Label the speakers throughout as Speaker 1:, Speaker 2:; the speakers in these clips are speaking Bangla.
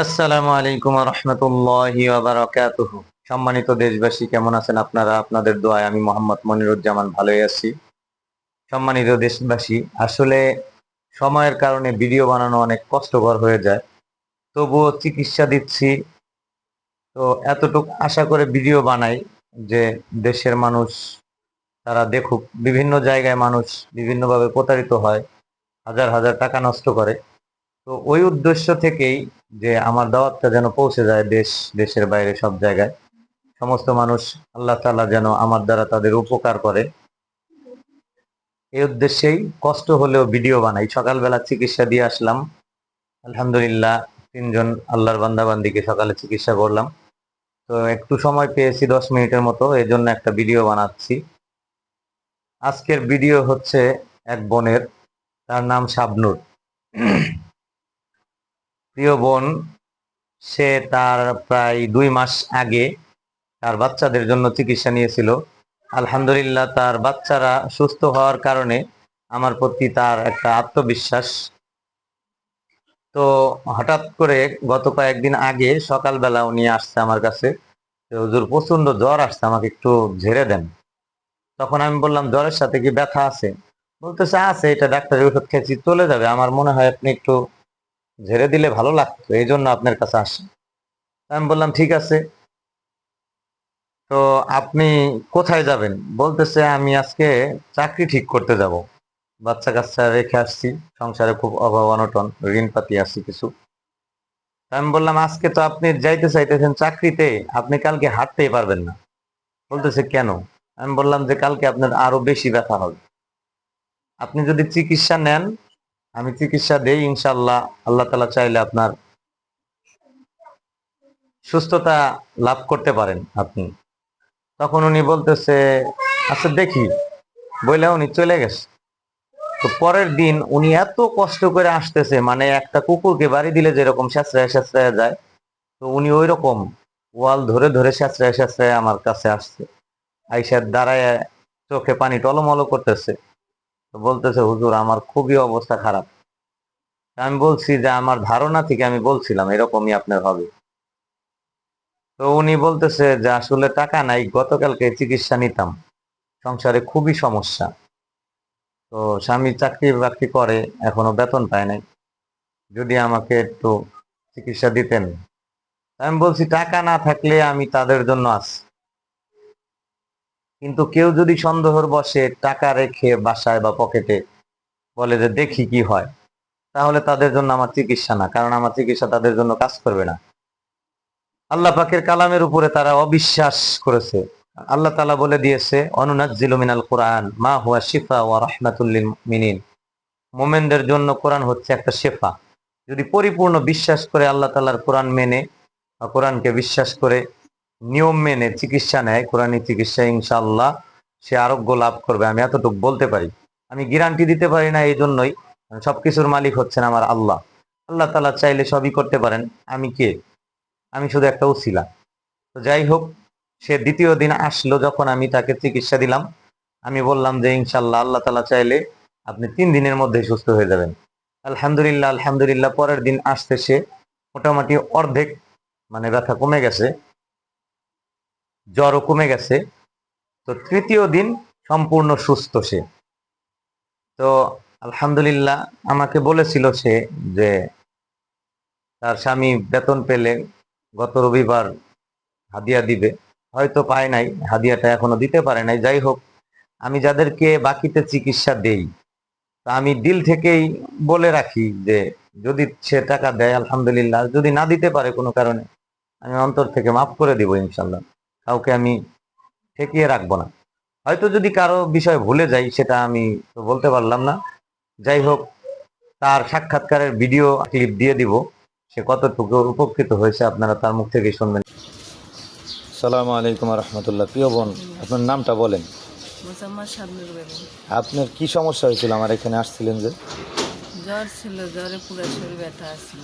Speaker 1: আসসালামু আলাইকুম ওয়া রাহমাতুল্লাহি ওয়া বারাকাতুহু। সম্মানিত দেশবাসী, কেমন আছেন আপনারা? আপনাদের দোয়ায় আমি মোহাম্মদ মনিরুজ্জামান ভালোই আছি। সম্মানিত দেশবাসী, আসলে সময়ের কারণে ভিডিও বানানো অনেক কষ্টকর হয়ে যায়। তবুও চিকিৎসা দিচ্ছি, তো এতটুক আশা করে ভিডিও বানাই যে দেশের মানুষ তারা দেখুক। বিভিন্ন জায়গায় মানুষ বিভিন্নভাবে প্রতারিত হয়, হাজার হাজার টাকা নষ্ট করে। তো ওই উদ্দেশ্য থেকেই যে আমার দাওয়াতটা যেন পৌঁছে যায় দেশের বাইরে সব জায়গায়, সমস্ত মানুষ আল্লাহ তাআলা যেন আমার দ্বারা তাদের উপকার করে, এই উদ্দেশ্যেই কষ্ট হলেও ভিডিও বানাই। সকালবেলা চিকিৎসা দিয়ে আসলাম, আলহামদুলিল্লাহ। তিনজন আল্লাহর বান্দা বান্দিকে সকালে চিকিৎসা করলাম। তো একটু সময় পেয়েছি 10 মিনিটের মতো, এই জন্য একটা ভিডিও বানাচ্ছি। আজকের ভিডিও হচ্ছে এক বোনের, তার নাম শাবনূর। প্রিয় বোন, সে তার প্রায় 2 মাস আগে তার বাচ্চাদের জন্য চিকিৎসা নিয়েছিল। আলহামদুলিল্লাহ, তার বাচ্চারা সুস্থ হওয়ার কারণে আমার প্রতি তার একটা আত্মবিশ্বাস। তো হঠাৎ করে গত কয়েকদিন আগে সকালবেলা উনি আসছে আমার কাছে, যে হুজুর প্রচন্ড জ্বর আসছে, আমাকে একটু ঝেড়ে দেন। তখন আমি বললাম, জ্বরের সাথে কি ব্যথা আছে? বলতেছে আছে, এটা ডাক্তারের ওষুধ খেয়েছি, চলে যাবে। আমার মনে হয় আপনি একটু ঝেড়ে দিলে ভালো লাগতো, এই জন্য আপনার কাছে আসি। আমি বললাম ঠিক আছে, তো আপনি কোথায় যাবেন? বলতেছে আমি আজকে চাকরি ঠিক করতে যাব, বাচ্চা কাচ্চা রেখে আসছি, সংসারে খুব অভাব অনটন, ঋণ পাতি আছে কিছু। আমি বললাম আজকে তো আপনি যাইতে চাইতেছেন চাকরিতে, আপনি কালকে হাঁটতেই পারবেন না। বলতেছে কেন? আমি বললাম যে কালকে আপনার আরো বেশি ব্যথা হবে, আপনি যদি চিকিৎসা নেন, আমি চিকিৎসা দেই, ইনশাল্লাহ আল্লাহ তাআলা চাইলে আপনার সুস্থতা লাভ করতে পারেন আপনি। তখন উনি বলতেছে আচ্ছা দেখি, বইলে উনি চলে গেছে। তো পরের দিন উনি এত কষ্ট করে আসতেছে, মানে একটা কুকুরকে বাড়ি দিলে যেরকম স্যাঁচড়ায় স্যাঁচড়ায় যায়, তো উনি ওই রকম ওয়াল ধরে ধরে স্যাঁচড়ায় স্যাঁচড়ায় আমার কাছে আসছে। আইসা দাঁড়ায় চোখে পানি টলমলো করতেছে। তো বলতেছে হুজুর আমার খুবই অবস্থা খারাপ। আমি বলছি যে আমার ধারণা থেকে আমি বলছিলাম এরকমই আপনার হবে। তো উনি বলতেছে যে আসলে টাকা নাই, গতকালকে চিকিৎসা নিতাম, সংসারে খুবই সমস্যা। তো স্বামী চাকরি বাকরি করে, এখনো বেতন পায় নাই, যদি আমাকে একটু চিকিৎসা দিতেন। আমি বলছি টাকা না থাকলে আমি তাদের জন্য আছি, কিন্তু কেউ যদি সন্দেহর বশে টাকা রেখে বাসায় বা পকেটে বলে যে দেখি কি হয়, তাহলে তাদের জন্য আমার চিকিৎসা না, কারণ আমার চিকিৎসা তাদের জন্য কাজ করবে না। আল্লাহ পাকের কালামের উপরে তারা অবিশ্বাস করেছে। আল্লাহ তাআলা বলে দিয়েছে, অনুনাজ্জিলু মিনাল কোরআন মা হুয়া শিফা ওয়া রাহমাতুল লিল মুমিনিন। মোমেনদের জন্য কোরআন হচ্ছে একটা শেফা। যদি পরিপূর্ণ বিশ্বাস করে আল্লাহ তাআলার কোরআন মেনে বা কোরআনকে বিশ্বাস করে নিয়ম মেনে চিকিৎসা নেয়, কোরআনী চিকিৎসা, ইনশাআল্লাহ সে আরোগ্য লাভ করবে। আমি এতটুকু বলতে পারি। আমি গ্যারান্টি দিতে পারি না, এই জন্যই সবকিছুর মালিক হচ্ছেন আমার আল্লাহ। আল্লাহ তাআলা চাইলে সবই করতে পারেন। আমি কে? আমি শুধু একটা উসিলা। তো যাই হোক, সে দ্বিতীয় দিন আসলো, যখন আমি তাকে চিকিৎসা দিলাম, আমি বললাম যে ইনশাআল্লাহ আল্লাহ তাআলা চাইলে আপনি 3 দিনের মধ্যে সুস্থ হয়ে যাবেন। আলহামদুলিল্লাহ আলহামদুলিল্লাহ, পরের দিন আসতে সে মোটামুটি অর্ধেক, মানে ব্যথা কমে গেছে, জ্বরও কমে গেছে। তো তৃতীয় দিন সম্পূর্ণ সুস্থ সে। তো আলহামদুলিল্লাহ, আমাকে বলেছিল সে যে তার স্বামী বেতন পেলে গত রবিবার হাদিয়া দিবে, হয়তো পায় নাই, হাদিয়াটা এখনো দিতে পারে নাই। যাই হোক, আমি যাদেরকে বাকিতে চিকিৎসা দেই, তা আমি দিল থেকেই বলে রাখি যে যদি সে টাকা দেয় আলহামদুলিল্লাহ, যদি না দিতে পারে কোনো কারণে, আমি অন্তর থেকে মাফ করে দিব ইনশাল্লাহ। কাউকে আমি ঠেকিয়ে রাখবো না। হয়তো যদি কারো বিষয় ভুলে যাই, সেটা আমি তো বলতে পারলাম না। যাই হোক, তার সাক্ষাৎকারের ভিডিও ক্লিপ দিয়ে দিব, সে কতটুকু উপকৃত হয়েছে আপনারা তার মুখ থেকে শুনবেন। সালামু আলাইকুম রহমতুল্লাহ। প্রিয় বোন, আপনার নামটা বলেন।
Speaker 2: মোসাম্মদ শাবনুর বেগম।
Speaker 1: আপনার কি সমস্যা হয়েছিল আমার এখানে আসছিলেন যে?
Speaker 2: জ্বর ছিল, জ্বরে পুরো শরীর ব্যথা আসছিল।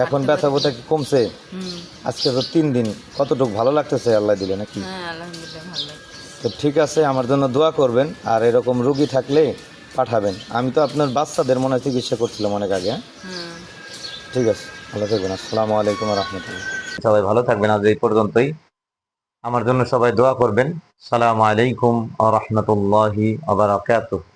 Speaker 1: এখন
Speaker 2: হাঁটতে
Speaker 1: ব্যথা
Speaker 2: পারতাম
Speaker 1: বোধা
Speaker 2: না।
Speaker 1: কি কমছে?
Speaker 2: হুম।
Speaker 1: আজকে তো 3 দিন, কতটুকু ভালো লাগতেছে আল্লাহ দিলে নাকি?
Speaker 2: হ্যাঁ, আলহামদুলিল্লাহ ভালো লাগছে।
Speaker 1: তো ঠিক আছে, আমার জন্য দোয়া করবেন, আর এরকম রোগী থাকলে পাঠাবেন। আমি তো আপনার বাচ্চাদের মনে হয় চিকিৎসা করছিলাম অনেক আগে, হ্যাঁ?
Speaker 2: হ্যাঁ।
Speaker 1: ঠিক আছে।
Speaker 3: ভালো থাকবেন। আসসালামু আলাইকুম রহমতুল্লাহ।
Speaker 1: সবাই ভালো থাকবেন। আজ এই পর্যন্তই। আমার জন্য সবাই দোয়া করবেন। সালামু আলাইকুম ওয়া রাহমাতুল্লাহি ওয়া বারাকাতুহু।